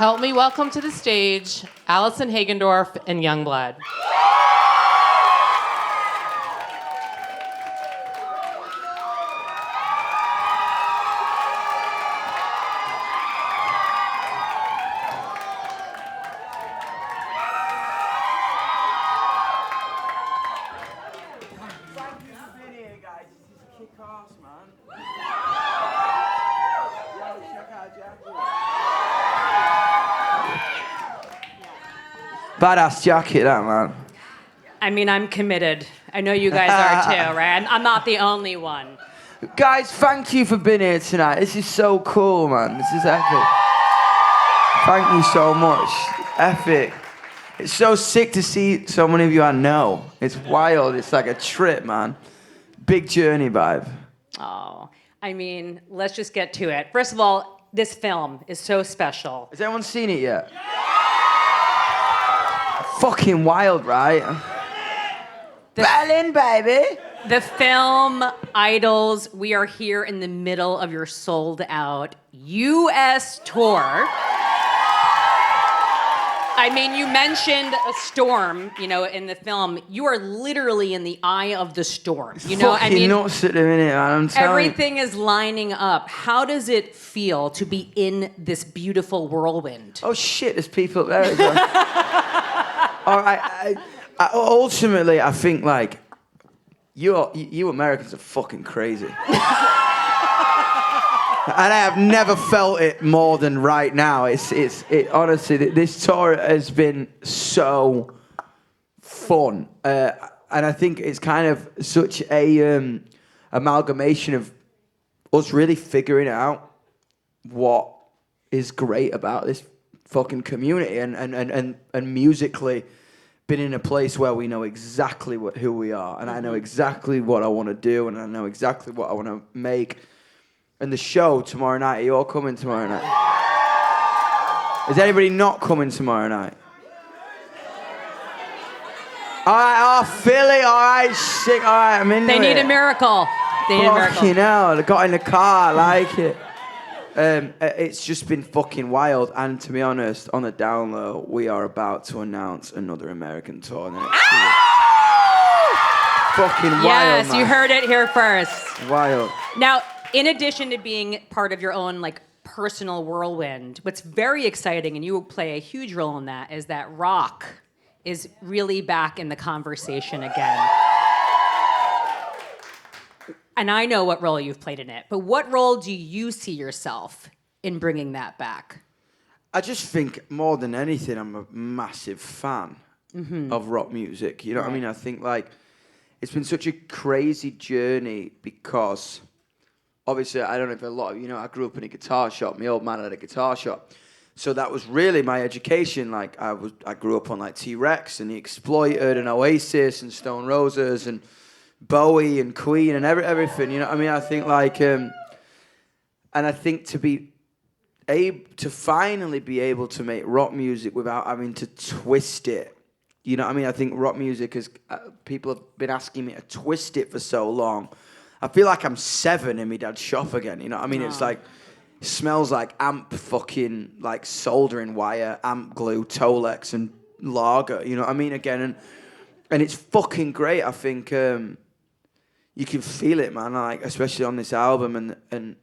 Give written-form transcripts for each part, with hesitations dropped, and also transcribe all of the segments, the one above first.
Help me welcome to the stage Allison Hagendorf and Yungblud. Badass jacket, that, man. I mean, I'm committed. I know you guys are too, right? I'm not the only one. Guys, thank you for being here tonight. This is so cool, man. This is epic. Thank you so much. Epic. It's so sick to see so many of you I know. It's wild. It's like a trip, man. Big journey vibe. Oh, I mean, let's just get to it. First of all, this film is so special. Has anyone seen it yet? Fucking wild, right? Berlin, baby. The film Idols, we are here in the middle of your sold out US tour. I mean, you mentioned a storm, you know, in the film. You are literally in the eye of the storm. You know, fucking I mean, nuts at the minute, man. I'm telling you. everything is lining up. How does it feel to be in this beautiful whirlwind? Oh shit, there's people up there as well. All right, ultimately, I think like you Americans are fucking crazy, and I have never felt it more than right now. It honestly, this tour has been so fun, and I think it's kind of such a amalgamation of us really figuring out what is great about this fucking community and musically been in a place where we know exactly who we are, and I know exactly what I want to do, and I know exactly what I want to make. And the show tomorrow night, are you all coming tomorrow night? Is anybody not coming tomorrow night? All right, oh, Philly, all right, sick, all right, I'm in They need a miracle. They need a miracle. Fucking hell, I got in the car, I like it. It's just been fucking wild, and to be honest, on the down low, we are about to announce another American tour in the next 2 years. Fucking wild, Yes, man. you heard it here first. Wild. Now, in addition to being part of your own like personal whirlwind, what's very exciting, and you play a huge role in that, is that rock is really back in the conversation again. And I know what role you've played in it, but what role do you see yourself in bringing that back? I just think more than anything, I'm a massive fan of rock music. You know what I mean? I think like it's been such a crazy journey because obviously, I don't know if a lot of you know, I grew up in a guitar shop. My old man had a guitar shop. So that was really my education. Like I grew up on like T-Rex and The Exploited and Oasis and Stone Roses and Bowie and Queen and everything, you know what I mean? I think like, and I think to be able to finally be able to make rock music without having to twist it, you know what I mean? I think rock music is, people have been asking me to twist it for so long. I feel like I'm 7 in my dad's shop again, you know what I mean? It's like, it smells like amp fucking, like soldering wire, amp glue, Tolex and lager, you know what I mean? Again, and it's fucking great, I think, you can feel it, man, like, especially on this album, and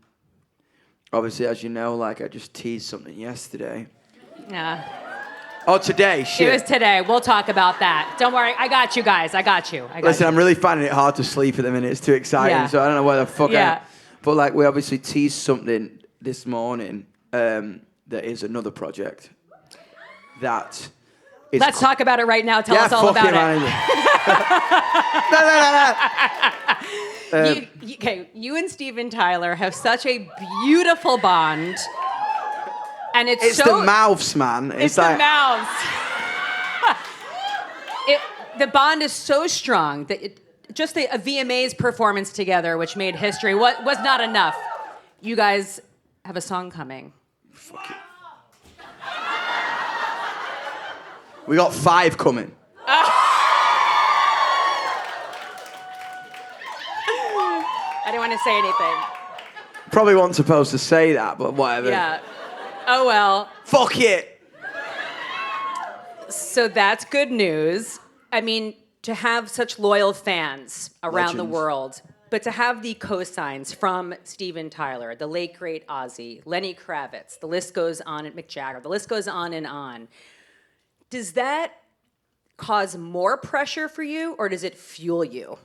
obviously, as you know, like, I just teased something yesterday. Yeah. Oh, today, shit. It was today. We'll talk about that. Don't worry. I got you guys. I got you. Listen, I'm really finding it hard to sleep at the minute. It's too exciting, so I don't know where the fuck I am. But, like, we obviously teased something this morning that is another project that is... Let's talk about it right now. Tell us all about it. No. You and Steven Tyler have such a beautiful bond. And it's so... It's the mouths, man. It's like... the mouths. The bond is so strong that just a VMA's performance together, which made history, was not enough. You guys have a song coming. Fuck it. We got 5 coming. I didn't want to say anything. Probably wasn't supposed to say that, but whatever. Yeah. Oh, well. Fuck it. So that's good news. I mean, to have such loyal fans around the Legends. world, but to have the cosigns from Steven Tyler, the late great Ozzy, Lenny Kravitz, the list goes on, and Mick Jagger, the list goes on and on. Does that cause more pressure for you, or does it fuel you?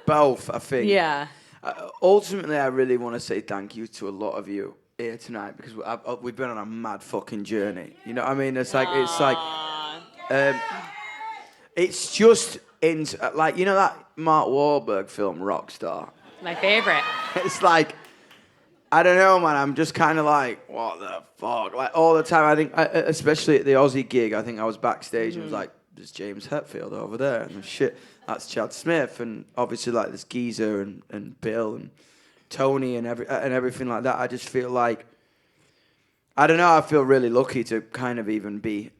Both, I think. Yeah. Ultimately, I really want to say thank you to a lot of you here tonight because we've been on a mad fucking journey. You know what I mean? It's like it's just like, you know that Mark Wahlberg film Rockstar. My favorite. It's like, I don't know, man. I'm just kind of like, what the fuck? Like all the time. I think, especially at the Aussie gig, I think I was backstage and was like, there's James Hetfield over there, and shit, that's Chad Smith, and obviously like there's Geezer and Bill and Tony and everything like that. I just feel like, I don't know. I feel really lucky to kind of even be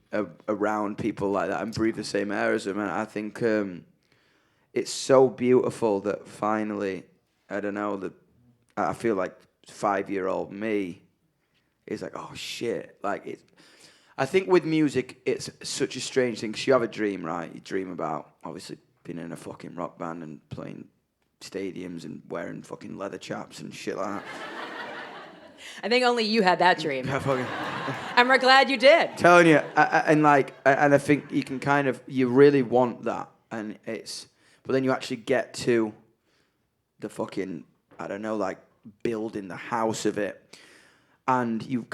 around people like that and breathe the same air as them. And I think it's so beautiful that finally, I don't know, that I feel like 5-year-old me is like, oh shit, like it's. I think with music, it's such a strange thing because you have a dream, right? You dream about obviously being in a fucking rock band and playing stadiums and wearing fucking leather chaps and shit like that. I think only you had that dream. Yeah, fucking. And we're glad you did. Telling you, and I think you can kind of, you really want that, and but then you actually get to the fucking, I don't know, like building the house of it. And you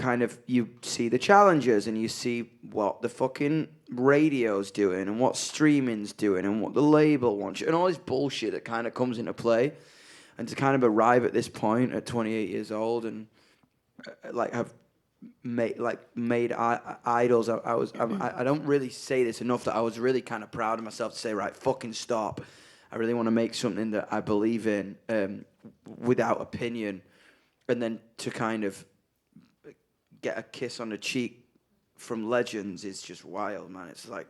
see the challenges and you see what the fucking radio's doing and what streaming's doing and what the label wants and all this bullshit that kind of comes into play. And to kind of arrive at this point at 28 years old and have made idols. I don't really say this enough that I was really kind of proud of myself to say, right, fucking stop. I really want to make something that I believe in without opinion. And then to kind of get a kiss on the cheek from legends is just wild, man. It's like,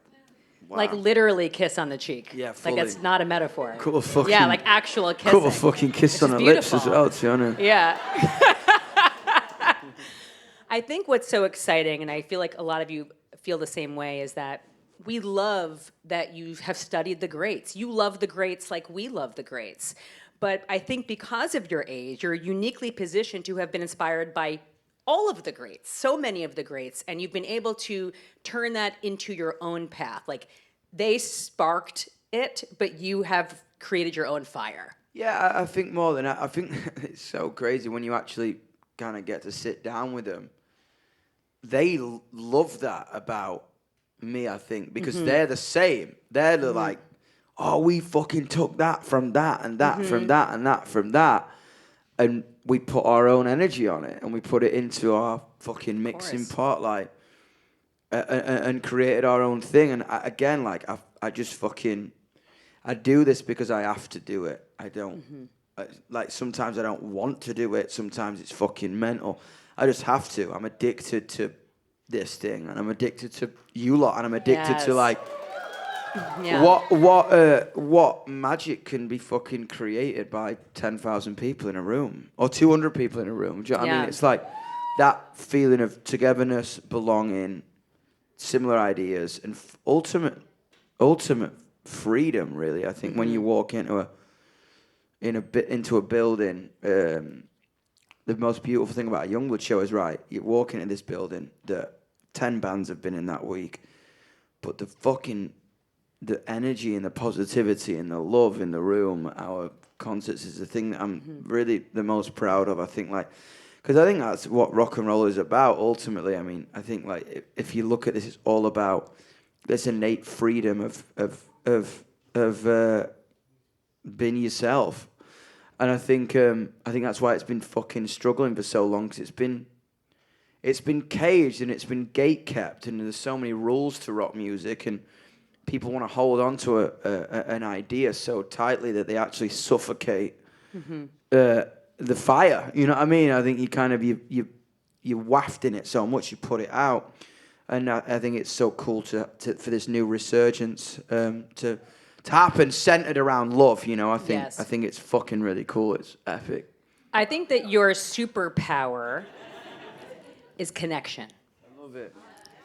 wow. Like literally kiss on the cheek. Yeah, fully. Like it's not a metaphor. Cool fucking. Yeah, like actual kissing. Cool fucking kiss on the lips as well, to be honest. Yeah. I think what's so exciting, and I feel like a lot of you feel the same way, is that we love that you have studied the greats. You love the greats like we love the greats. But I think because of your age, you're uniquely positioned to have been inspired by all of the greats, so many of the greats, and you've been able to turn that into your own path. Like, they sparked it, but you have created your own fire. Yeah, I think more than that. I think it's so crazy when you actually kind of get to sit down with them. They love that about me, I think, because they're the same. They're the like, oh, we fucking took that from that and that from that and that from that. And we put our own energy on it and we put it into our fucking mixing pot, like, and created our own thing. And I just fucking, I do this because I have to do it. I don't, like, sometimes I don't want to do it. Sometimes it's fucking mental. I just have to. I'm addicted to this thing and I'm addicted to you lot and I'm addicted to, like, what magic can be fucking created by 10,000 people in a room or 200 people in a room? Do you know what I mean? It's like that feeling of togetherness, belonging, similar ideas, and ultimate freedom. Really, I think when you walk into a building, the most beautiful thing about a Yungblud show is, right, you walk into this building that 10 bands have been in that week, but the energy and the positivity and the love in the room, our concerts, is the thing that I'm really the most proud of. I think, like, because I think that's what rock and roll is about. Ultimately, I mean, I think, like, if you look at this, it's all about this innate freedom of being yourself. And I think that's why it's been fucking struggling for so long, because it's been caged and it's been gate-kept, and there's so many rules to rock music, and people want to hold on to an idea so tightly that they actually suffocate the fire. You know what I mean? I think you kind of you waft in it so much, you put it out, and I think it's so cool to for this new resurgence to happen, centered around love. You know, I think it's fucking really cool. It's epic. I think that your superpower is connection. I love it.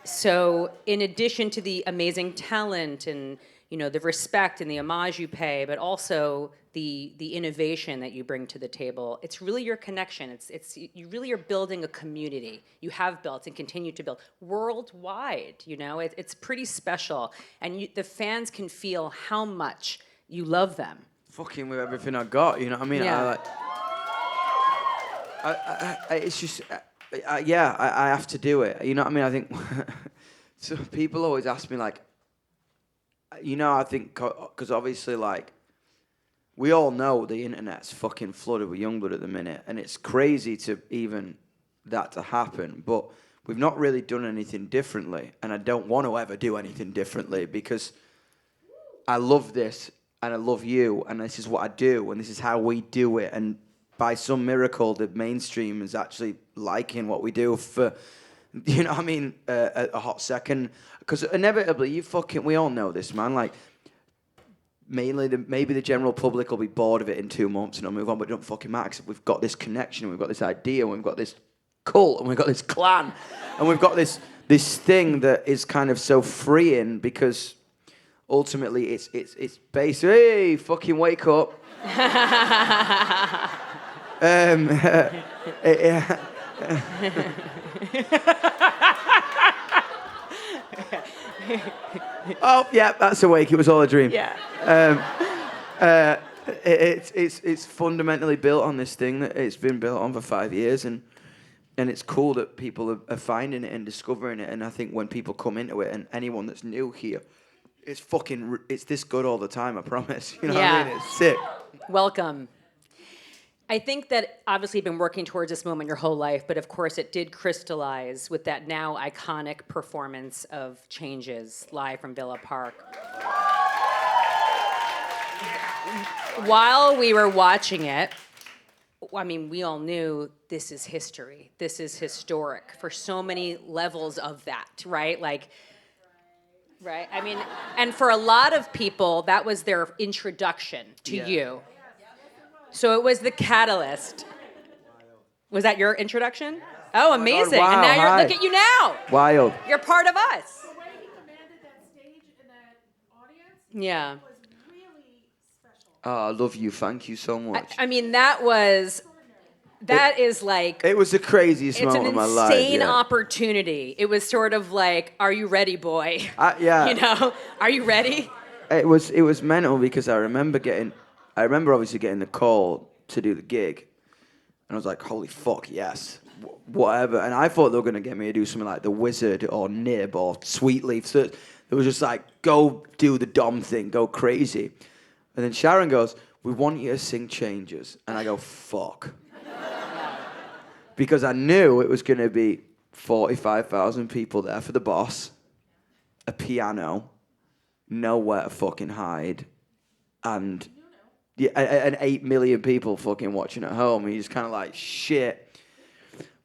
So in addition to the amazing talent and the respect and the homage you pay, but also the innovation that you bring to the table, it's really your connection. It's you really are building a community. You have built and continue to build worldwide. It's pretty special, and the fans can feel how much you love them. Fucking with everything I got, you know what I mean? Yeah. It's just, I have to do it. You know what I mean? I think, so people always ask me, like, I think, because obviously, like, we all know the internet's fucking flooded with Yungblud at the minute, and it's crazy to even that to happen, but we've not really done anything differently, and I don't want to ever do anything differently, because I love this, and I love you, and this is what I do, and this is how we do it, and by some miracle, the mainstream is actually liking what we do for, you know what I mean, a hot second. Because inevitably, we all know this, man. Like, maybe the general public will be bored of it in 2 months and it'll move on, but it don't fucking matter, 'cause we've got this connection, and we've got this idea, and we've got this cult, and we've got this clan, and we've got this thing that is kind of so freeing, because ultimately it's based, hey, fucking wake up. Oh, yeah, that's awake. It was all a dream. Yeah. It's fundamentally built on this thing that it's been built on for 5 years, and it's cool that people are finding it and discovering it. And I think when people come into it, and anyone that's new here, it's this good all the time. I promise. You know what I mean? It's sick. Welcome. I think that obviously you've been working towards this moment your whole life, but of course it did crystallize with that now iconic performance of Changes live from Villa Park. While we were watching it, I mean, we all knew this is history. This is historic for so many levels of that, right? Right? I mean, and for a lot of people, that was their introduction to you. So it was the catalyst. Was that your introduction? Oh, amazing. God, wow, and now hi. look at you now. Wild. You're part of us. The way he commanded that stage and that audience Yeah. was really special. Oh, I love you. Thank you so much. I mean, is like, It was the craziest it's moment an of my life. insane Yeah. opportunity. It was sort of like, are you ready, boy? Yeah. Are you ready? It was mental, because I remember obviously getting the call to do the gig, and I was like, holy fuck, yes, whatever. And I thought they were going to get me to do something like The Wizard or Nib or Sweetleaf. So it was just like, go do the Dom thing, go crazy. And then Sharon goes, we want you to sing Changes. And I go, fuck. Because I knew it was going to be 45,000 people there for the boss, a piano, nowhere to fucking hide, and and 8 million people fucking watching at home. And you're just kind of like, shit.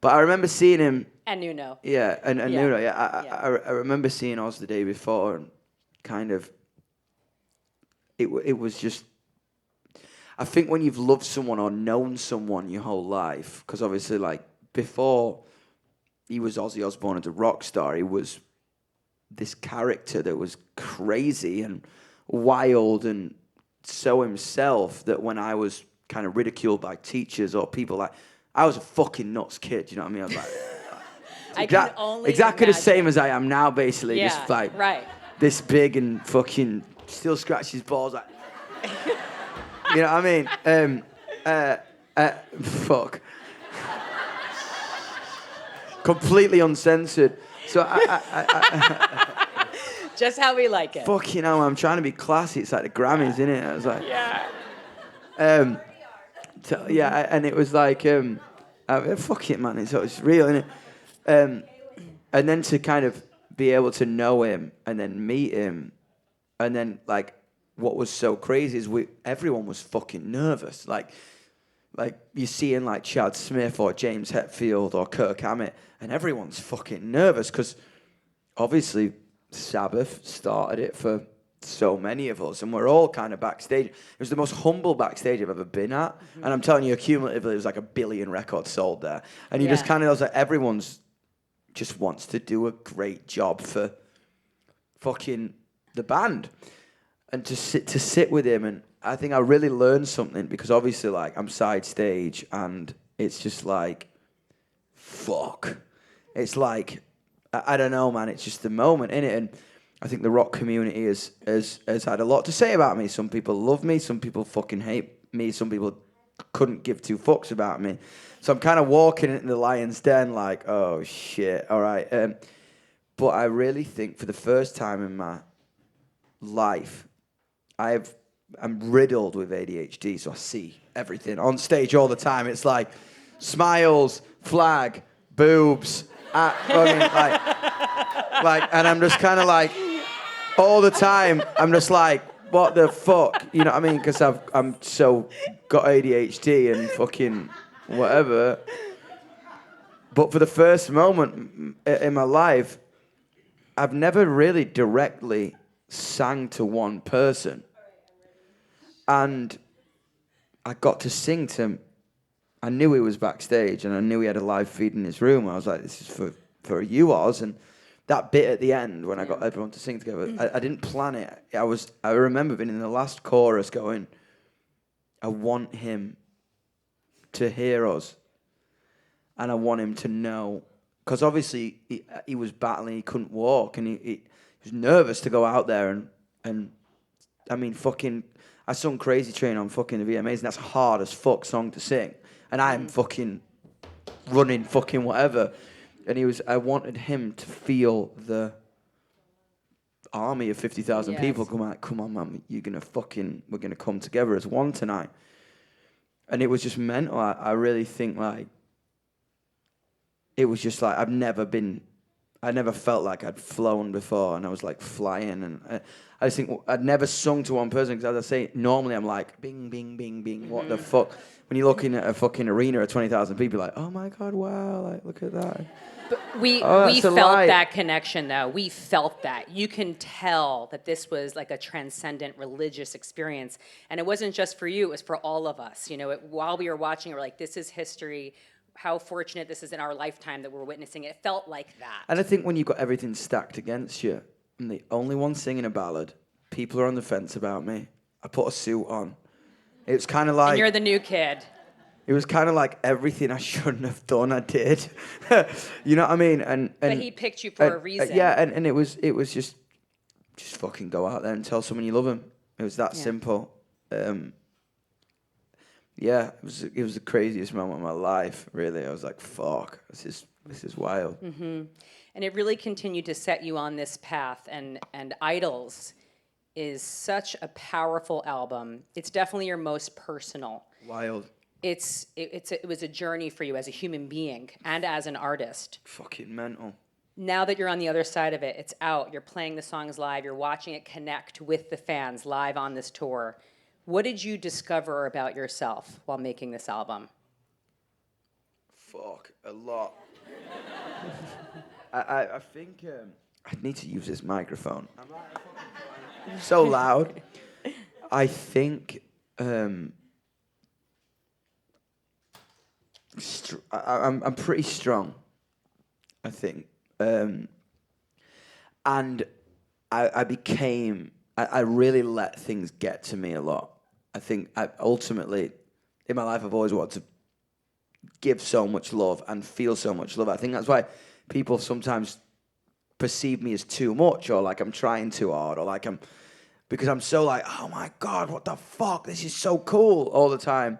But I remember seeing him. And Nuno. Yeah, and Yeah. Nuno, yeah. I remember seeing Oz the day before, and kind of, it was just, I think when you've loved someone or known someone your whole life, because obviously, like, before he was Ozzy Osbourne as a rock star, he was this character that was crazy and wild and so himself, that when I was kind of ridiculed by teachers or people, like, I was a fucking nuts kid, you know what I mean? I was like, I can only exactly the imagine. same as I am now, basically. Yeah, just like right. this big and fucking still scratches balls, like, you know what I mean? Fuck. Completely uncensored. So Just how we like it. fucking hell, I'm trying to be classy. It's like the Grammys, isn't it? I was like, Yeah. and it was like, fuck it, man. It's real, isn't it? And then to kind of be able to know him and then meet him, and then like what was so crazy is everyone was fucking nervous. Like you see in like Chad Smith or James Hetfield or Kirk Hammett, and everyone's fucking nervous because obviously Sabbath started it for so many of us, and we're all kind of backstage. It was the most humble backstage I've ever been at, and I'm telling you, cumulatively, there was like 1 billion records sold there, and you just Yeah. kind of was like, everyone's just wants to do a great job for fucking the band, and to sit with him, and I think I really learned something because obviously, like, I'm side stage, and it's just like, fuck, it's like, I don't know, man. It's just the moment in it, and I think the rock community has had a lot to say about me. Some people love me, some people fucking hate me, some people couldn't give two fucks about me. So I'm kind of walking into the lion's den like, oh shit, all right. But I really think for the first time in my life, I'm riddled with ADHD, so I see everything on stage all the time. It's like smiles, flag, boobs. I mean, like, and I'm just kind of like, all the time, I'm just like, what the fuck? You know what I mean? Because I'm so got ADHD and fucking whatever. But for the first moment in my life, I've never really directly sang to one person. And I got to sing to him. I knew he was backstage, and I knew he had a live feed in his room. I was like, this is for you, Oz. And that bit at the end, when I got everyone to sing together, I didn't plan it. I remember being in the last chorus going, I want him to hear us. And I want him to know. Because obviously, he was battling, he couldn't walk, and he was nervous to go out there. And I mean, fucking, I sung Crazy Train on fucking the VMAs, and that's a hard as fuck song to sing. And I'm fucking running fucking whatever. And I wanted him to feel the army of 50,000 people come out, come on, man, we're going to come together as one tonight. And it was just mental. I really think, like, it was just like, I never felt like I'd flown before, and I was like flying. And I just think I'd never sung to one person, because as I say, normally I'm like, bing, bing, bing, bing, what the fuck? When you're looking at a fucking arena of 20,000 people, you're like, oh my God, wow, like, look at that. But we that's a felt lie. that connection, though. We felt that. You can tell that this was like a transcendent religious experience. And it wasn't just for you, it was for all of us. You know, while we were watching, we're like, this is history. How fortunate this is in our lifetime that we're witnessing it. It felt like that. And I think when you've got everything stacked against you, I'm the only one singing a ballad, people are on the fence about me. I put a suit on. It was kind of like... And you're the new kid. It was kind of like everything I shouldn't have done, I did. You know what I mean? And But he picked you for a reason. Yeah, and it was just fucking go out there and tell someone you love them. It was that simple. Yeah, it was the craziest moment of my life, really. I was like, fuck, this is wild. Mm-hmm. And it really continued to set you on this path. And Idols is such a powerful album. It's definitely your most personal. Wild. It was a journey for you as a human being and as an artist. Fucking mental. Now that you're on the other side of it, it's out, you're playing the songs live, you're watching it connect with the fans live on this tour. What did you discover about yourself while making this album? Fuck, a lot. I think I need to use this microphone. I'm so loud. I think I'm pretty strong, I think. And I really let things get to me a lot. I think ultimately, in my life, I've always wanted to give so much love and feel so much love. I think that's why people sometimes perceive me as too much, or like I'm trying too hard, or like because I'm so like, oh my God, what the fuck? This is so cool all the time.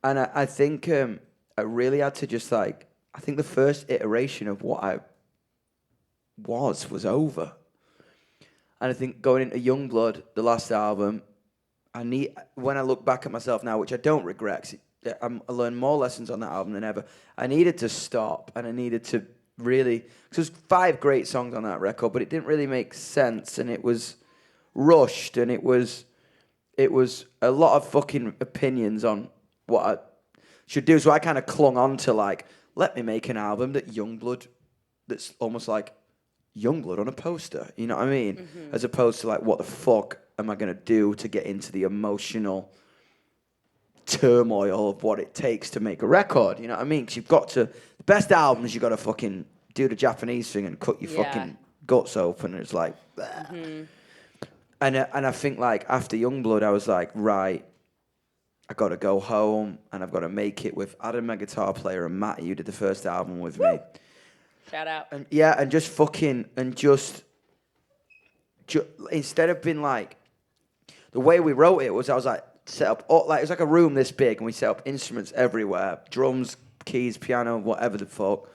And I think I really had to just like, I think the first iteration of what I was over. And I think going into Yungblud, the last album, when I look back at myself now, which I don't regret, 'cause I learned more lessons on that album than ever. I needed to stop, and I needed to really, because there's 5 great songs on that record, but it didn't really make sense, and it was rushed, and it was a lot of fucking opinions on what I should do. So I kind of clung on to like, let me make an album that Yungblud, that's almost like Yungblud on a poster. You know what I mean? As opposed to like, what the fuck am I gonna do to get into the emotional turmoil of what it takes to make a record? You know what I mean? Because you've got to, the best albums, you got to fucking do the Japanese thing and cut your fucking guts open. And it's like, and I think like after Yungblud, I was like, right, I got to go home and I've got to make it with Adam, my guitar player, and Matty, who did the first album with me. Shout out. And yeah, and just fucking, and just instead of being like, the way we wrote it was, I was like, set up, like, it was like a room this big, and we set up instruments everywhere, drums, keys, piano, whatever the fuck,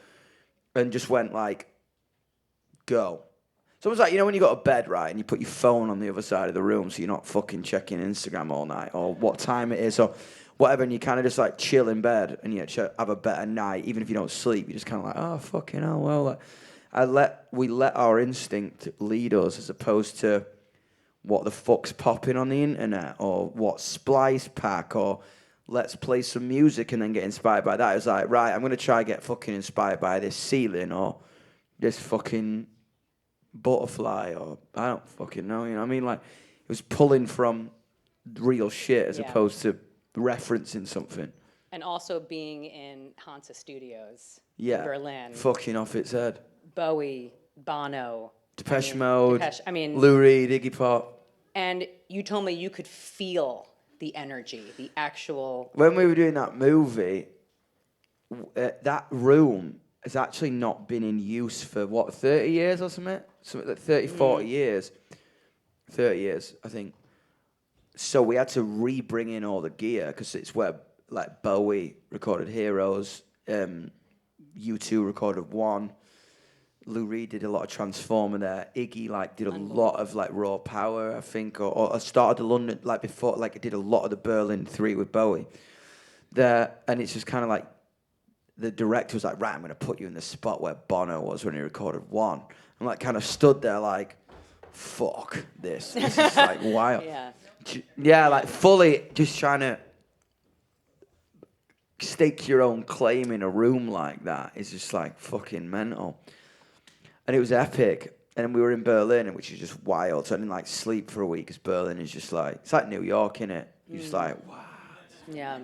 and just went like, go. So it was like, you know when you go to bed, right, and you put your phone on the other side of the room so you're not fucking checking Instagram all night, or what time it is, or whatever, and you kind of just like chill in bed, and you have a better night, even if you don't sleep, you're just kind of like, oh, fucking hell, well, like, we let our instinct lead us, as opposed to what the fuck's popping on the internet, or what splice pack, or let's play some music and then get inspired by that. It was like, right, I'm going to try get fucking inspired by this ceiling, or this fucking butterfly, or I don't fucking know, you know what I mean? Like, it was pulling from real shit as opposed to referencing something. And also being in Hansa Studios in Yeah. Berlin. Fucking off its head. Bowie, Bono. Depeche Mode, I mean, Lou Reed, Iggy Pop. and you told me you could feel the energy, the actual. When we were doing that movie, that room has actually not been in use for, what, 30 years or something? Something like 30, 40 years. 30 years, I think. So we had to re-bring in all the gear, because it's where, like, Bowie recorded Heroes, U2 recorded One, Lou Reed did a lot of Transformer there. Iggy like did a lot of like Raw Power, I think, or started the London like before, like did a lot of the Berlin 3 with Bowie. There, and it's just kind of like the director was like, right, I'm going to put you in the spot where Bono was when he recorded One. I'm like kind of stood there like, fuck this. This is like wild. Yeah, like fully just trying to stake your own claim in a room like that is just like fucking mental. And it was epic. And we were in Berlin, which is just wild. So I didn't like sleep for a week, because Berlin is just like, it's like New York, innit? You're just like, wow. Yeah.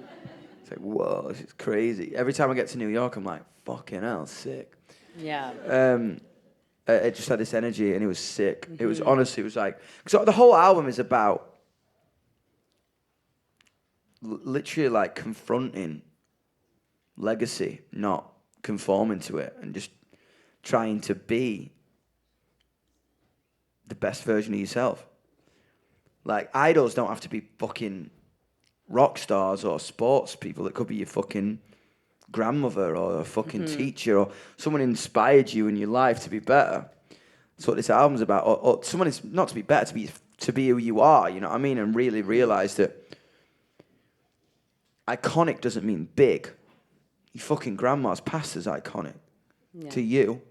It's like, whoa, this is crazy. Every time I get to New York, I'm like, fucking hell, sick. Yeah. It just had this energy, and it was sick. It was honestly, it was like, because the whole album is about literally like confronting legacy, not conforming to it, and just trying to be the best version of yourself. Like, idols don't have to be fucking rock stars or sports people. It could be your fucking grandmother or a fucking teacher, or someone inspired you in your life to be better. That's what this album's about. Or someone is not to be better, to be who you are, you know what I mean? And really realize that iconic doesn't mean big. Your fucking grandma's past is iconic to you.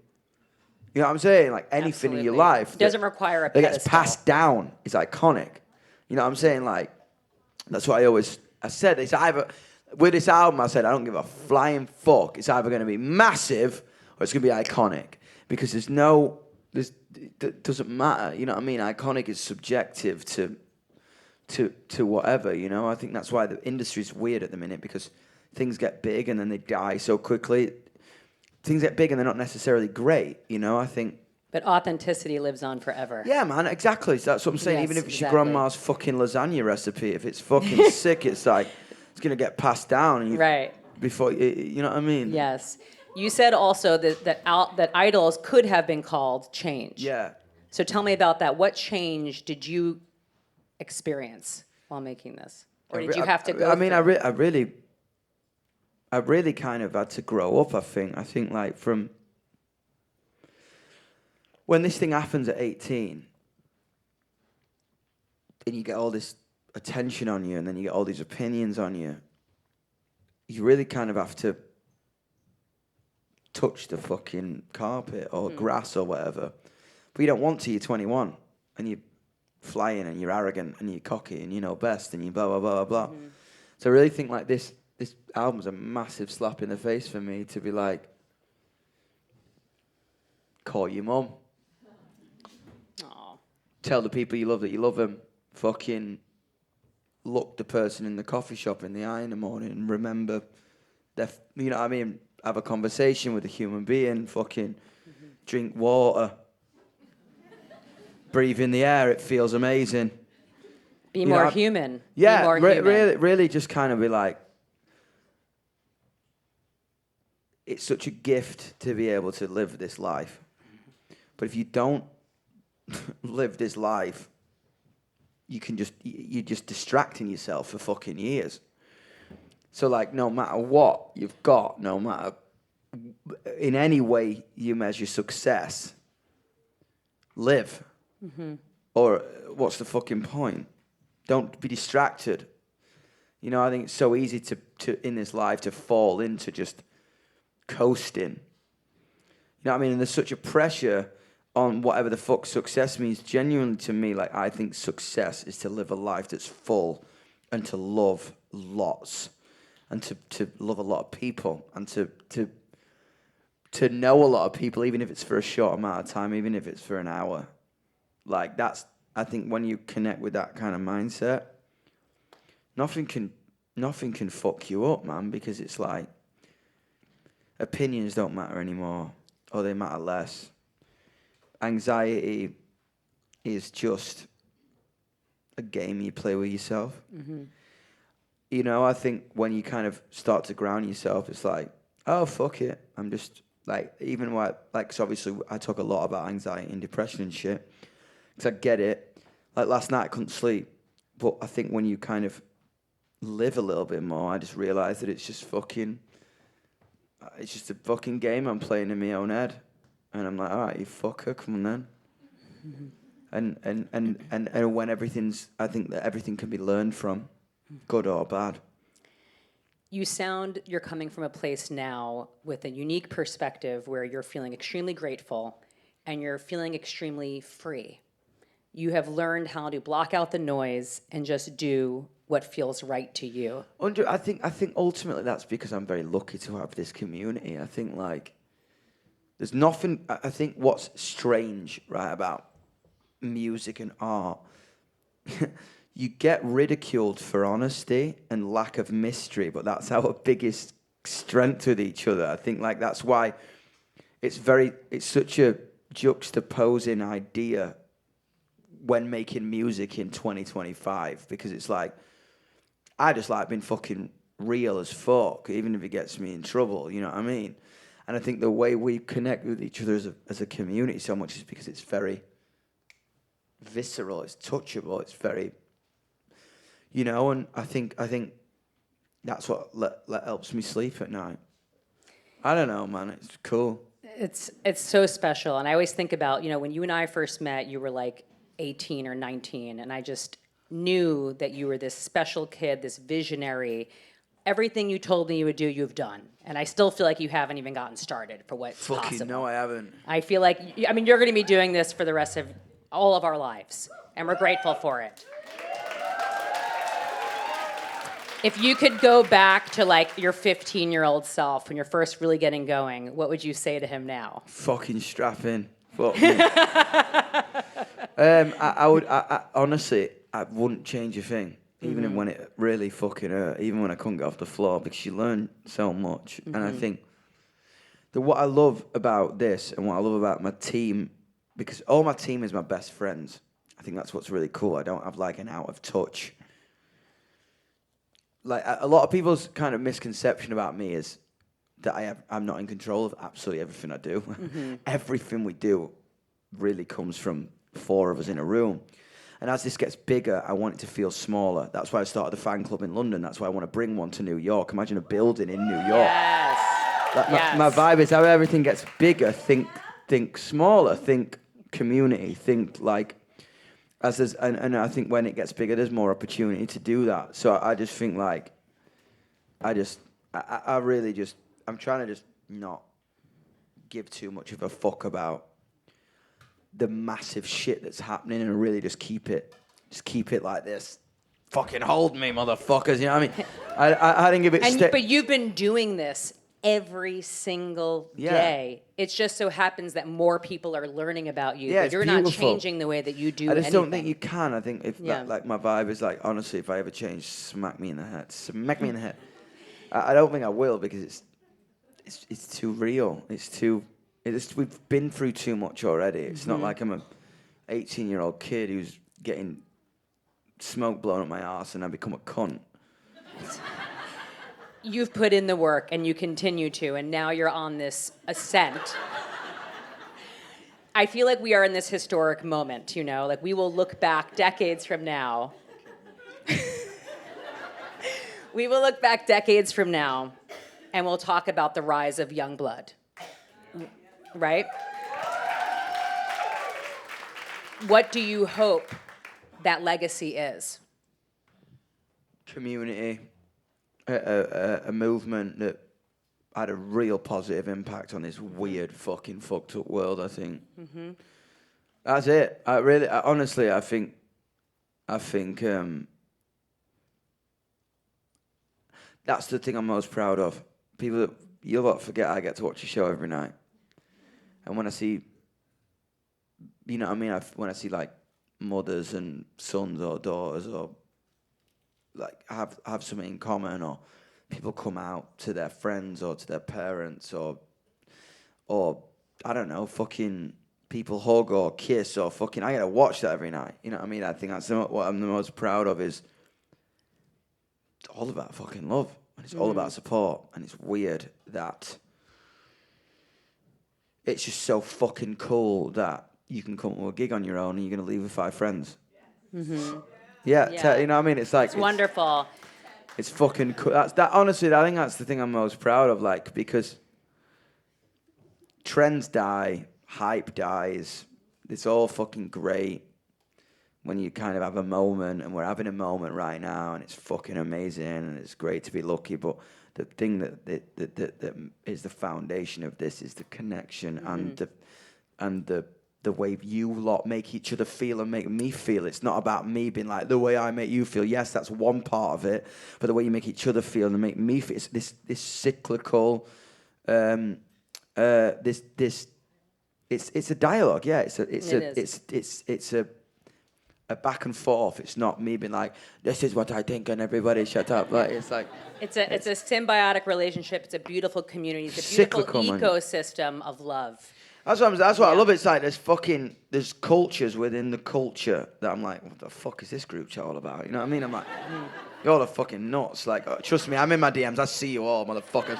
You know what I'm saying? Like anything in your life doesn't require a that pedestal. gets passed down is iconic. You know what I'm saying? Like, that's what I said, it's either, with this album, I said, I don't give a flying fuck. It's either going to be massive or it's going to be iconic. Because it doesn't matter. You know what I mean? Iconic is subjective to whatever, you know? I think that's why the industry's weird at the minute, because things get big and then they die so quickly. Things get big and they're not necessarily great, you know? I think. But authenticity lives on forever. Yeah, man, exactly. So that's what I'm saying. Yes, Even if it's exactly. your grandma's fucking lasagna recipe, if it's fucking sick, it's like, it's going to get passed down. And Right. Before, you know what I mean? Yes. You said also that idols could have been called change. Yeah. So tell me about that. What change did you experience while making this? Or did you have to go I mean, through? I really kind of had to grow up, I think. I think, like, from when this thing happens at 18, and you get all this attention on you, and then you get all these opinions on you, you really kind of have to touch the fucking carpet or grass or whatever. But you don't want to, you're 21, and you're flying, and you're arrogant, and you're cocky, and you know best, and you blah, blah, blah, blah, blah. So I really think, like, this album's a massive slap in the face for me to be like, call your mum. tell the people you love that you love them. Fucking look the person in the coffee shop in the eye in the morning and remember you know what I mean? Have a conversation with a human being. Fucking drink water. Breathe in the air. It feels amazing. Be more human. Yeah, Be more human. really just kind of be like, it's such a gift to be able to live this life. But if you don't live this life, you're just distracting yourself for fucking years. So like, no matter what you've got, no matter in any way you measure success, live. Or what's the fucking point? Don't be distracted. You know, I think it's so easy to in this life to fall into just coasting. You know what I mean? And there's such a pressure on whatever the fuck success means. Genuinely to me, like, I think success is to live a life that's full and to love lots and to love a lot of people and to know a lot of people, even if it's for a short amount of time, even if it's for an hour. Like, that's, I think when you connect with that kind of mindset, nothing can fuck you up, man, because it's like, opinions don't matter anymore, or they matter less. Anxiety is just a game you play with yourself. You know, I think when you kind of start to ground yourself, it's like, oh, fuck it. I'm just, like, even when, like, 'cause obviously I talk a lot about anxiety and depression and shit, because I get it. Like, last night I couldn't sleep. But I think when you kind of live a little bit more, I just realised that it's just a fucking game I'm playing in my own head. And I'm like, all right, you fucker, come on then. And when I think that everything can be learned from, good or bad. You're coming from a place now with a unique perspective where you're feeling extremely grateful and you're feeling extremely free. You have learned how to block out the noise and just do what feels right to you. I think ultimately that's because I'm very lucky to have this community. I think, like, there's nothing. I think what's strange, right, about music and art, you get ridiculed for honesty and lack of mystery, but that's our biggest strength with each other. I think, like, that's why it's such a juxtaposing idea when making music in 2025, because it's like, I just like being fucking real as fuck, even if it gets me in trouble, you know what I mean? And I think the way we connect with each other as a community so much is because it's very visceral, it's touchable, it's very, you know, and I think that's what helps me sleep at night. I don't know, man, it's cool. It's so special. And I always think about, you know, when you and I first met, you were like 18 or 19, and I just knew that you were this special kid, this visionary. Everything you told me you would do, you've done. And I still feel like you haven't even gotten started for what's Fucking possible. no, I haven't. I feel like, I mean, you're going to be doing this for the rest of all of our lives, and we're grateful for it. If you could go back to, like, your 15-year-old self when you're first really getting going, what would you say to him now? Fucking strap in. Fuck me. I honestly, I wouldn't change a thing, even when it really fucking hurt, even when I couldn't get off the floor, because you learn so much. And I think that what I love about this and what I love about my team, because all my team is my best friends. I think that's what's really cool. I don't have, like, an out of touch. Like, a lot of people's kind of misconception about me is that I'm not in control of absolutely everything I do. Everything we do really comes from 4 of us in a room. And as this gets bigger, I want it to feel smaller. That's why I started a fan club in London. That's why I want to bring one to New York. Imagine a building in New York. Yes. Like, my vibe is how everything gets bigger. Think smaller. Think community. Think, like, and I think when it gets bigger, there's more opportunity to do that. So I just think, like, I really just, I'm trying to just not give too much of a fuck about the massive shit that's happening and really just keep it like this. Fucking hold me, motherfuckers. You know what I mean? I didn't give it. But you've been doing this every single Yeah. day. It just so happens that more people are learning about you, Yeah, but it's you're not beautiful. changing the way that you do I just anything. don't think you can. I think if Yeah. like my vibe is like, honestly, if I ever change, smack me in the head. Smack me in the head. I don't think I will because it's too real. We've been through too much already. It's not like I'm a 18-year-old kid who's getting smoke blown up my ass and I become a cunt. You've put in the work and you continue to, and now you're on this ascent. I feel like we are in this historic moment, you know, like we will look back decades from now. We will look back decades from now and we'll talk about the rise of Yungblud. Right? What do you hope that legacy is? Community, a movement that had a real positive impact on this weird, fucking fucked up world. I think that's it. Honestly, I think that's the thing I'm most proud of. You'll not forget I get to watch your show every night, and when I see, you know what I mean, when I see like mothers and sons or daughters or like have something in common, or people come out to their friends or to their parents, or I don't know, fucking people hug or kiss or fucking, I gotta watch that every night. You know what I mean? I think that's what I'm the most proud of, is it's all about fucking love and it's all about support, and it's weird that it's just so fucking cool that you can come to a gig on your own and you're gonna leave with 5 friends. Yeah, Yeah. you know what I mean? It's like It's wonderful. It's fucking cool. Honestly, I think that's the thing I'm most proud of, like, because trends die, hype dies. It's all fucking great when you kind of have a moment, and we're having a moment right now, and it's fucking amazing, and it's great to be lucky. But the thing that is the foundation of this is the connection and the way you lot make each other feel and make me feel. It's not about me being like, the way I make you feel. Yes, that's one part of it, but the way you make each other feel and make me feel. It's this cyclical, it's a dialogue. Yeah, it's a back and forth. It's not me being like, this is what I think and everybody shut up. Like it's like It's a symbiotic relationship. It's a beautiful community. It's a beautiful cyclical, man. ecosystem of love. That's what I love. It's like there's cultures within the culture that I'm like, what the fuck is this group chat all about? You know what I mean? I'm like, you're all the fucking nuts. Like, trust me, I'm in my DMs. I see you all, motherfuckers.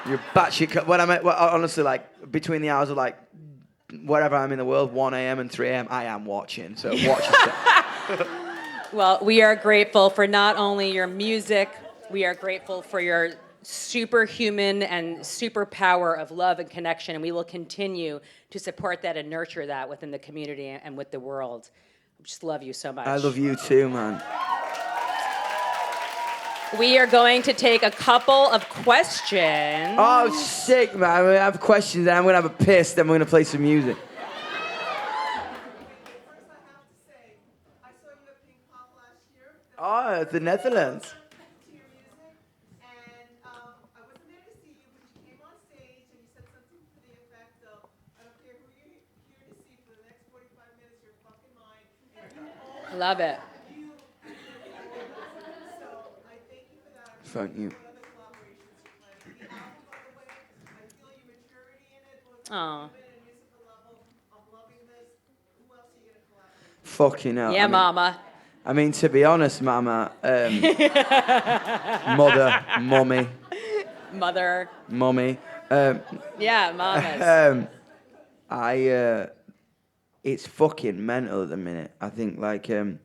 You're batshit. Honestly, like between the hours of like wherever I'm in the world, 1 a.m. and 3 a.m., I am watching. So watch yourself. Well, we are grateful for not only your music, we are grateful for your superhuman and superpower of love and connection, and we will continue to support that and nurture that within the community and with the world. I just love you so much. I love you too, man. We are going to take a couple of questions. Oh, sick, man. I'm going to have questions, then I'm going to have a piss, then we're going to play some music. First, I have to say, I saw you at Pink Pop last year. Oh, the Netherlands. To your music, and I wasn't there to see you, but you came on stage and you said something to the effect of, I don't care who you're here to see for the next 45 minutes, you're fucking mine. And you own Love it. you. So I thank you for that. Thank you. What other collaborations you're planning? The album, by the way, I feel your maturity in it, both Aw. human and musical level of loving this. Who else are you gonna collaborate with? Fucking hell. Yeah, mama. I mean, to be honest, Mama, mother, Mother. mummy, Yeah, mamas. it's fucking mental at the minute. I think like a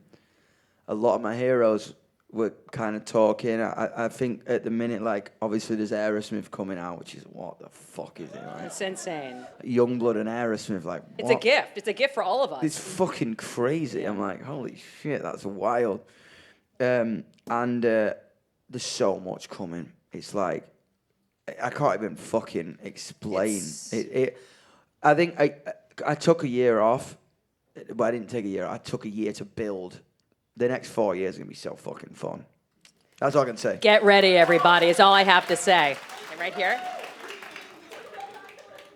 lot of my heroes were kind of talking. I think at the minute, like obviously there's Aerosmith coming out, which is what the fuck is it? Like? It's insane. Youngblood and Aerosmith, like It's what? a gift. It's a gift for all of us. It's fucking crazy. I'm like, holy shit, that's wild. And there's so much coming. It's like I can't even fucking explain it. I think I took a year off, but I didn't take a year. I took a year to build. The next 4 years are gonna be so fucking fun. That's all I can say. Get ready, everybody, is all I have to say. Right here.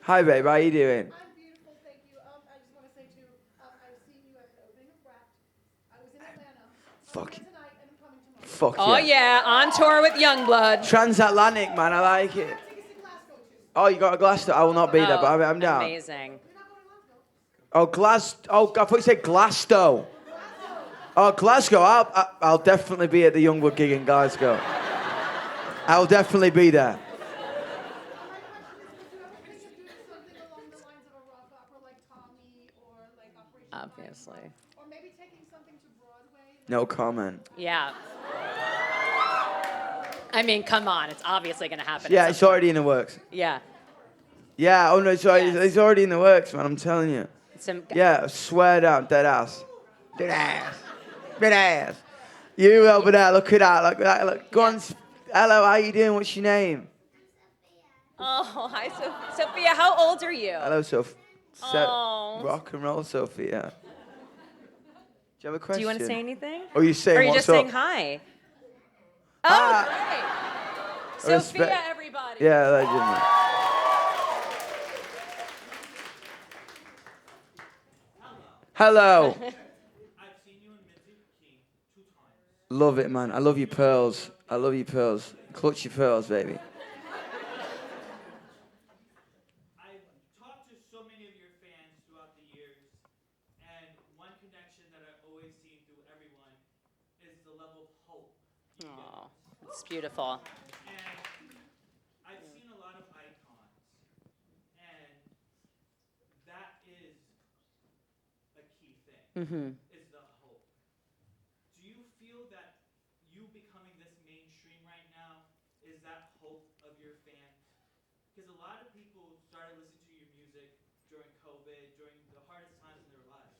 Hi, babe. How you doing? I'm beautiful, thank you. I just want to say too, I've seen you at the opening of Wrapped. I was in Atlanta. Fuck. I'm here tonight and I'm coming tomorrow. Fuck Oh yeah, on tour with Yungblud. Transatlantic, man. I like it. Tickets to Glasgow too. Oh, you got a Glasgow? I will not be there, but I'm down. Amazing. You're not going to Glasgow? Oh, Oh, I thought you said Glasgow. Oh, Glasgow. I'll definitely be at the Yungblud gig in Glasgow. I'll definitely be there. My question is, would you ever think of doing something along the lines of a rock opera like Tommy or like Operation Obviously. Mindfuck? Or maybe taking something to Broadway? No comment. Yeah. I mean, come on, it's obviously gonna happen. Yeah, at it's some already in the works. point. Yeah. Yeah, oh no, sorry, Yes. it's already in the works, man, I'm telling you. Some. Yeah, swear down, dead ass. Dead ass. Dead ass. You over there, look at that, look at that, look. Go on, hello, how you doing, what's your name? Oh, hi, Sophia. How old are you? Hello, Oh. rock and roll, Sophia. Do you have a question? Do you want to say anything? Or are you saying Or are you what's just up? saying hi? Oh, Hi. great. Respect. Sophia, everybody. Yeah, legend. Hello. I've seen you in Midfield King 2 times. Love it, man. I love your pearls. I love your pearls. Clutch your pearls, baby. I've talked to so many of your fans throughout the years, and one connection that I've always seen through everyone is the level of hope you Oh, give. it's beautiful. And I've seen a lot of icons, and that is a key thing, is the hope. Do you feel that you becoming this mainstream right now is that hope of your fans? Because a lot of people started listening to your music during COVID, during the hardest times in their lives,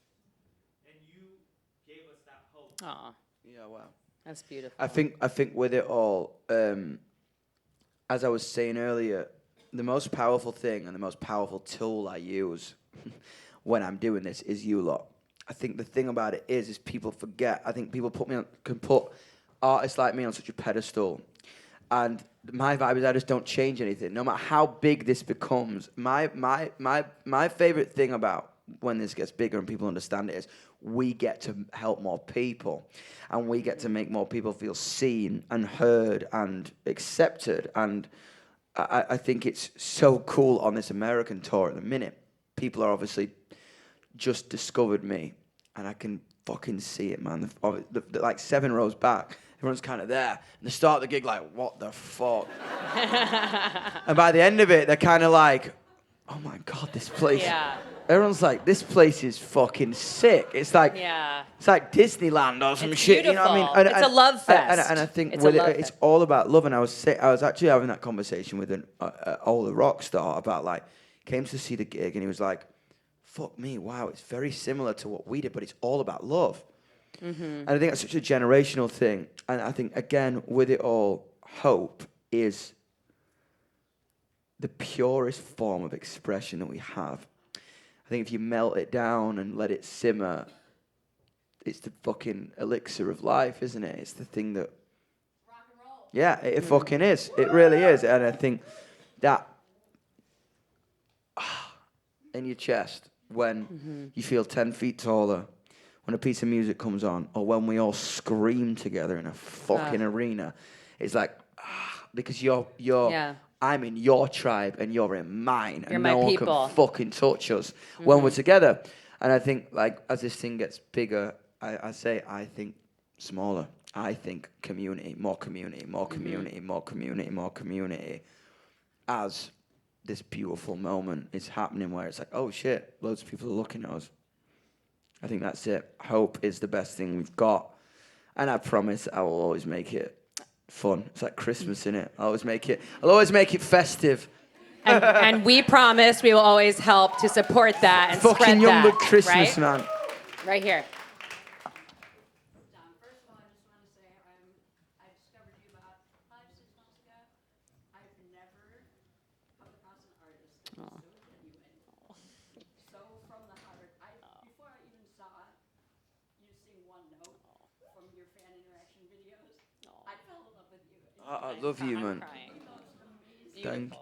and you gave us that hope. Oh, Yeah, wow. that's beautiful. I think with it all, as I was saying earlier, the most powerful thing and the most powerful tool I use when I'm doing this is you lot. I think the thing about it is people forget. I think people can put artists like me on such a pedestal, and my vibe is I just don't change anything, no matter how big this becomes. My favorite thing about when this gets bigger and people understand it is we get to help more people, and we get to make more people feel seen and heard and accepted. And I think it's so cool on this American tour at the minute. People are obviously just discovered me, and I can fucking see it, man. The like 7 rows back, everyone's kind of there. And they start the gig like, what the fuck? And by the end of it, they're kind of like, oh my God, this place. Yeah. Everyone's like, this place is fucking sick. It's like, Yeah. it's like Disneyland or some It's shit. You know what I mean? beautiful. It's a love fest. And I think It's a with love it, it's fest. all about love. And I was actually having that conversation with an older rock star about like, came to see the gig and he was like, fuck me, wow, it's very similar to what we did, but it's all about love. And I think that's such a generational thing. And I think, again, with it all, hope is the purest form of expression that we have. I think if you melt it down and let it simmer, it's the fucking elixir of life, isn't it? It's the thing that... Rock and roll. Yeah, it fucking is. It really is. And I think that in your chest when you feel 10 feet taller, when a piece of music comes on, or when we all scream together in a fucking arena, it's like, because Yeah. I'm in your tribe and you're in mine, You're and my no one people. can fucking touch us when we're together. And I think, like, as this thing gets bigger, I think smaller. I think community, more community, more community, more community, more community. As this beautiful moment is happening where it's like, oh shit, loads of people are looking at us. I think that's it. Hope is the best thing we've got. And I promise I will always make it fun. It's like Christmas, innit? I'll always make it festive. And we promise we will always help to support that and Fucking spread that. Yungblud Christmas, right? man. Right here. First of all, I just want to say I discovered you about 5-6 months ago. I've never come across an artist that is so genuine, so from the heart. Before I even saw you sing one note from your fan interaction videos, I fell in love with you. I love you, man. Crying. The most amazing Thank.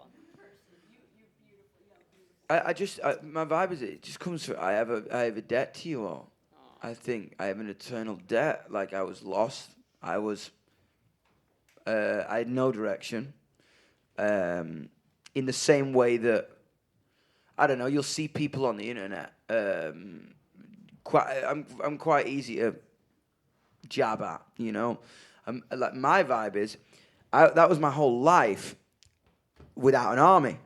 My vibe is it just comes through. I have a debt to you all. I think I have an eternal debt. Like I was lost. I had no direction. In the same way that I don't know, you'll see people on the internet. I'm quite easy to jab at. You know, like my vibe is, that was my whole life without an army.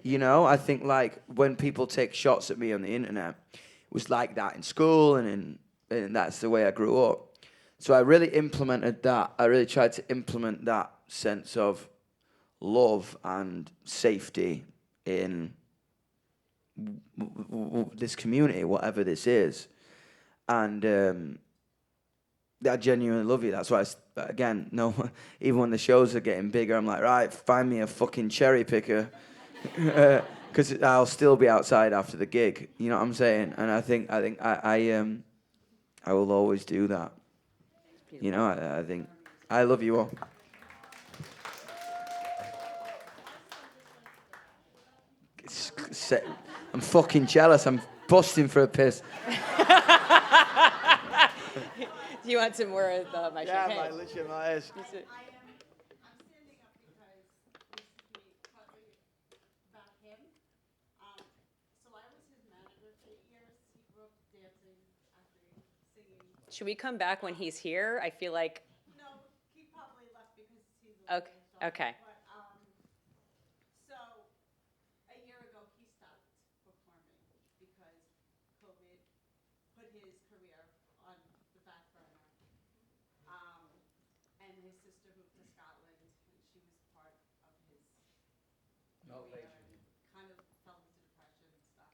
You know, I think like when people take shots at me on the internet, it was like that in school and that's the way I grew up. So I really implemented that. I really tried to implement that sense of love and safety in this community, whatever this is. And I genuinely love you. That's why, again, no, even when the shows are getting bigger, I'm like, right, find me a fucking cherry picker. Because I'll still be outside after the gig. You know what I'm saying? And I think I will always do that. You know, I think I love you all. I'm fucking jealous. I'm busting for a piss. Do you want some more of my champagne? literally my eyes. I'm standing up because this is partly about him. So I was his manager for 8 years. He grew up dancing, acting, singing. Should we come back when he's here? I feel like. No, he probably left because he's a Okay. Okay. But so a year ago he stopped performing because COVID put his career on the back burner. And his sister moved to Scotland, and she was part of his career and kind of fell into depression and stuff.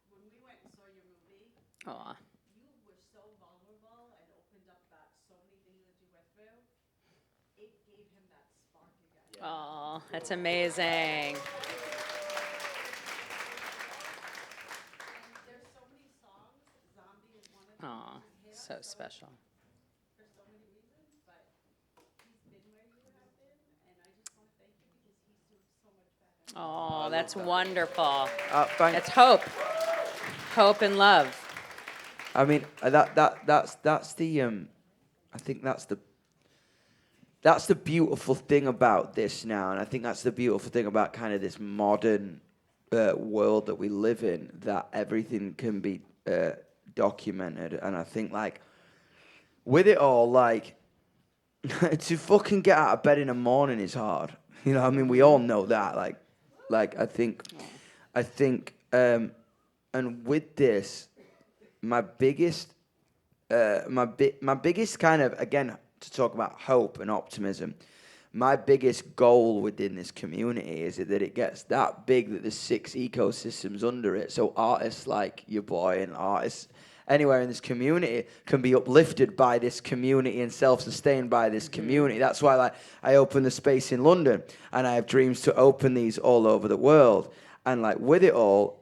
When we went and saw your movie, Aw. you were so vulnerable and opened up about so many things that you went through. It gave him that spark again. Oh, that's amazing. And there's so many songs. Zombie is one of them. Oh, His so hair, special. for so many reasons, but he's been where you have been, and I just want to thank you because he's doing so much better. Oh, that's wonderful. Thank That's hope. Hope and love. I mean that's the I think that's the beautiful thing about this now, and I think that's the beautiful thing about kind of this modern world that we live in, that everything can be documented. And I think like with it all, like to fucking get out of bed in the morning is hard. You know, I mean, we all know that. Like I think, and with this, my biggest kind of, again, to talk about hope and optimism, my biggest goal within this community is that it gets that big that there's 6 ecosystems under it. So artists like your boy and artists anywhere in this community can be uplifted by this community and self-sustained by this community. That's why, like, I opened the space in London, and I have dreams to open these all over the world. And like with it all,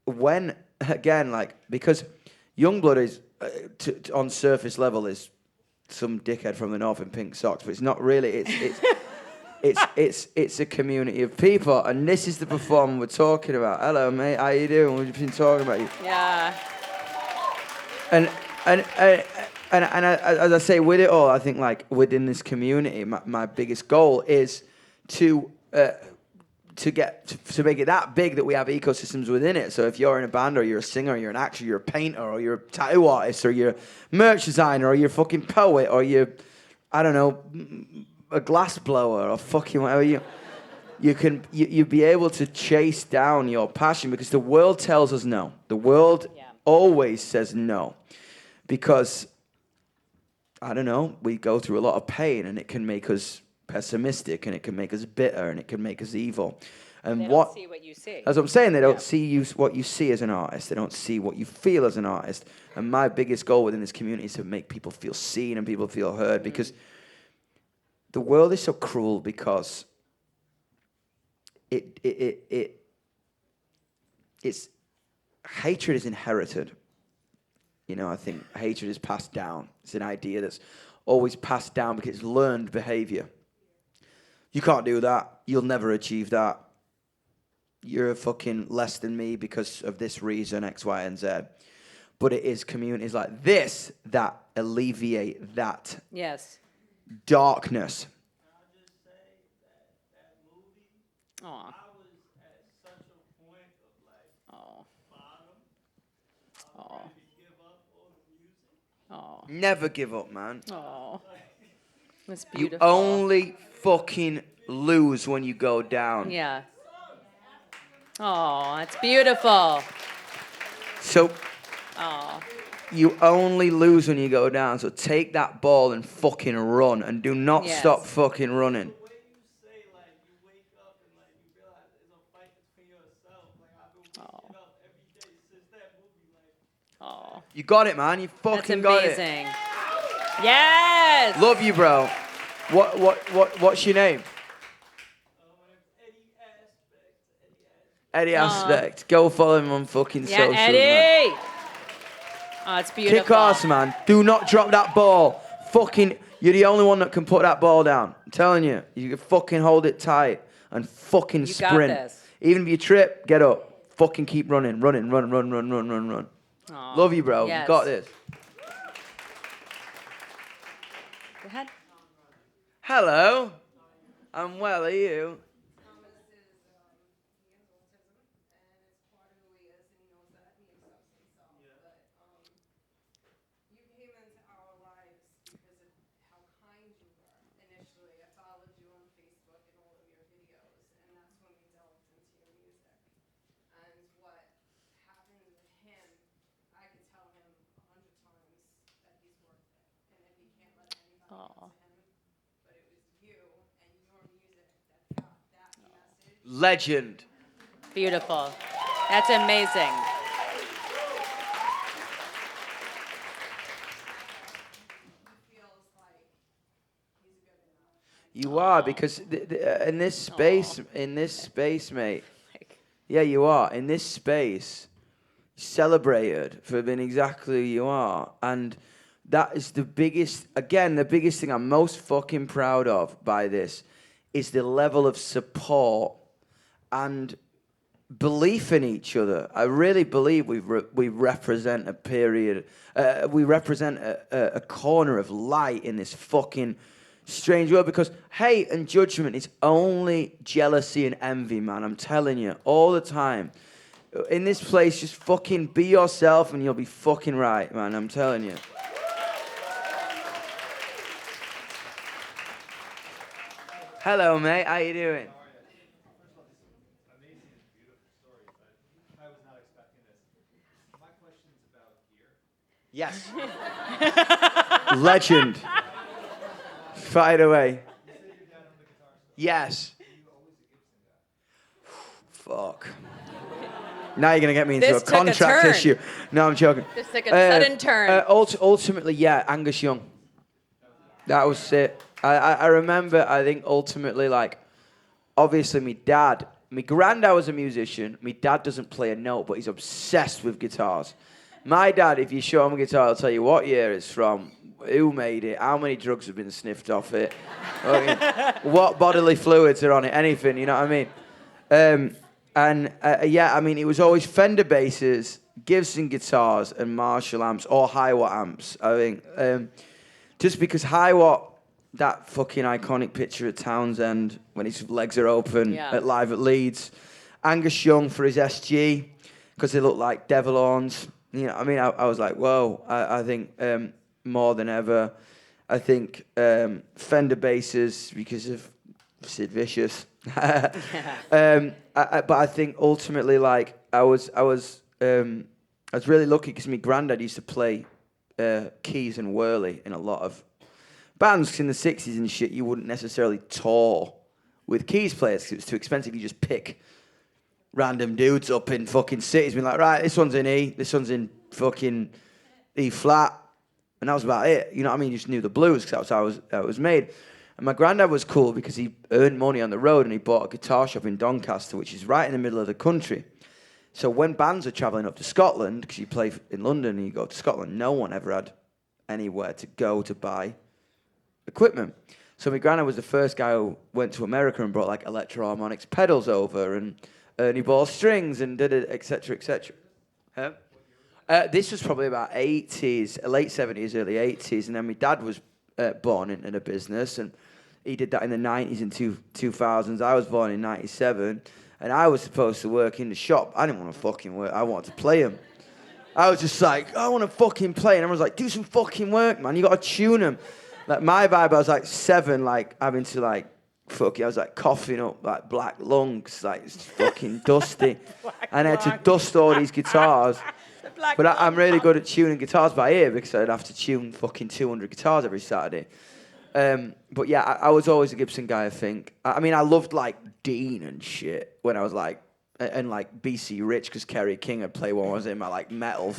when again, like, because Yungblud is on surface level is some dickhead from the north in pink socks, but it's not really. It's a community of people, and this is the performer we're talking about. Hello, mate. How you doing? We've been talking about you. Yeah. And as I say, with it all, I think like within this community, my biggest goal is to make it that big that we have ecosystems within it. So if you're in a band, or you're a singer, or you're an actor, you're a painter, or you're a tattoo artist, or you're a merch designer, or you're a fucking poet, or you're, I don't know, a glass blower, or fucking whatever, you'd be able to chase down your passion, because the world tells us no. The world always says no, because, I don't know, we go through a lot of pain, and it can make us pessimistic, and it can make us bitter, and it can make us evil. And They don't see what you see. as I'm saying, they don't see what you see as an artist. They don't see what you feel as an artist. And my biggest goal within this community is to make people feel seen and people feel heard, because the world is so cruel, because it's hatred is inherited. You know, I think hatred is passed down. It's an idea that's always passed down because it's learned behavior. You can't do that. You'll never achieve that. You're fucking less than me because of this reason, X, Y, and Z. But it is communities like this that alleviate that Yes. darkness. I'll just say that movie, Aw. I was at such a point of like Oh. bottom. I Aw. was ready to give up on the music. Oh. Never give up, man. Oh. That's You beautiful. only fucking lose when you go down. Yeah. Oh, that's beautiful. So Oh. you only lose when you go down. So take that ball and fucking run, and do not Yes. stop fucking running. The way you say like you wake up and like you realize there's a fight between yourself. Like I've been waking up every day since that movie. Like Oh. You got it, man. You That's fucking got it. amazing. Yes. Love you, bro. What's your name? my name's Eddie Aspect. Eddie Aspect. Go follow him on fucking Yeah, socials, man. Eddie. Oh, it's beautiful. Kick ass, man. Do not drop that ball. Fucking, you're the only one that can put that ball down. I'm telling you. You can fucking hold it tight and fucking You got sprint. this. Even if you trip, get up. Fucking keep running. Run. Aw. Love you, bro. Yes. You got this. Go ahead. Hello. I'm well. Are you? Thomas is, he has autism, and it's partly as he knows that he accepts himself. But you came into our lives because of how kind you were. Initially, I followed you on Facebook and all of your videos, and that's when we delved into your music. And what happened with him, I could tell him 100 times that he's worth it, and that he can't let anybody Aw. get to him. But it was you and your music that got that message. Legend. Beautiful. That's amazing. He feels like he's good enough. You are, because in this space, mate. Yeah, you are. In this space, celebrated for being exactly who you are. And that is the biggest thing I'm most fucking proud of by this is the level of support and belief in each other. I really believe we represent a period, we represent a corner of light in this fucking strange world, because hate and judgment is only jealousy and envy, man. I'm telling you, all the time. In this place, just fucking be yourself and you'll be fucking right, man. I'm telling you. Hello, mate. How you doing? Amazing and beautiful story, but I was not expecting this. My question is about gear. Yes. Legend. Fire away. Yes. Fuck. Now you're gonna get me into This a took a contract turn. issue. No, I'm joking. This took a sudden turn. Ultimately, yeah, Angus Young. That was it. I remember. I think ultimately, like, obviously, my granddad was a musician. My dad doesn't play a note, but he's obsessed with guitars. My dad, if you show him a guitar, he'll tell you what year it's from, who made it, how many drugs have been sniffed off it, what bodily fluids are on it, anything, you know what I mean? Yeah, I mean, it was always Fender basses, Gibson guitars, and Marshall amps, or Hi-Watt amps, I think. Just because Hi-Watt, that fucking iconic picture at Townsend when his legs are open Yeah. at live at Leeds. Angus Young for his SG, because they look like devil horns. You know, I mean, I was like, whoa. I think more than ever, I think Fender basses because of Sid Vicious. But I think ultimately, like, I was really lucky because my granddad used to play keys and whirly in a lot of bands. 'Cause in the 60s and shit, you wouldn't necessarily tour with keys players because it was too expensive. You just pick random dudes up in fucking cities, being like, right, this one's in E, this one's in fucking E flat, and that was about it. You know what I mean? You just knew the blues because that's how it was made. And my granddad was cool because he earned money on the road and he bought a guitar shop in Doncaster, which is right in the middle of the country. So when bands are travelling up to Scotland, because you play in London and you go to Scotland, no one ever had anywhere to go to buy equipment. So my granddad was the first guy who went to America and brought like electro-harmonics pedals over and Ernie Ball strings and did it, etc., etc. This was probably about 80s, late 70s, early 80s, and then my dad was born in a business, and he did that in the 90s and 2000s. I was born in 97, and I was supposed to work in the shop. I didn't want to fucking work. I wanted to play him. I was just like, I want to fucking play. And everyone's like, do some fucking work, man. You got to tune them. Like, my vibe, I was like 7, like, having to, like, fucking, I was, like, coughing up, like, black lungs. Like, it's fucking dusty. And I had to dust all these guitars. But I'm really good at tuning guitars by ear because I'd have to tune fucking 200 guitars every Saturday. But yeah, I was always a Gibson guy, I think. I mean, I loved, like, Dean and shit when I was, like, and, like, BC Rich because Kerry King would play when I was in my, like, metal.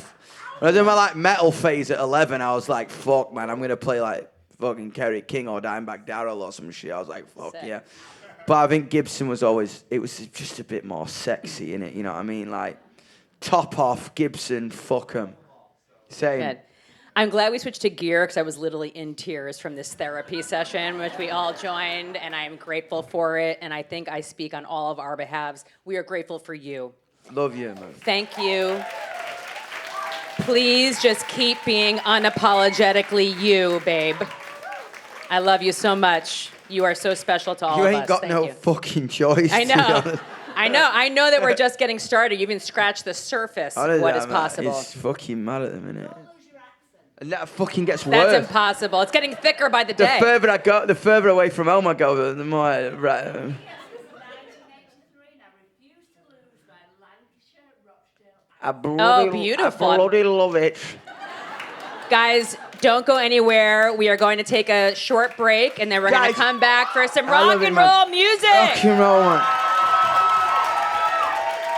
When I was in my, like, metal phase at 11, I was like, fuck, man, I'm going to play, like, fucking Kerry King or Dimebag Darrell or some shit. I was like, fuck, yeah. But I think Gibson was always, it was just a bit more sexy, innit? You know what I mean? Like, top off, Gibson, fuck 'em. Same. Good. I'm glad we switched to gear because I was literally in tears from this therapy session, which we all joined, and I am grateful for it. And I think I speak on all of our behalves. We are grateful for you. Love you, man. Thank you. Please just keep being unapologetically you, babe. I love you so much. You are so special to all You of us. ain't got Thank no you. fucking choice. I to be know. honest. I know that we're just getting started. You even scratched the surface of what is possible. It's fucking mad at the minute. And that fucking gets That's worse. impossible. It's getting thicker by the The day. further I go, the further away from home I go, the more I... Right. 1983, and I refuse to lose my Lancashire Rochdale. I bloody, beautiful. I bloody love it. Guys, don't go anywhere. We are going to take a short break, and then we're going Guys, to come back for some I rock love it, and man. roll music. Rock and roll, man.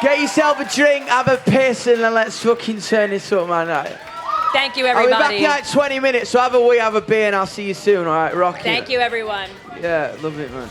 Get yourself a drink, have a piss, and then let's fucking turn this up, man. Thank you, I'll be back everybody. in like 20 minutes, so have a wee, have a beer, and I'll see you soon, all right? Rock it. Thank you, everyone. Yeah, love it, man.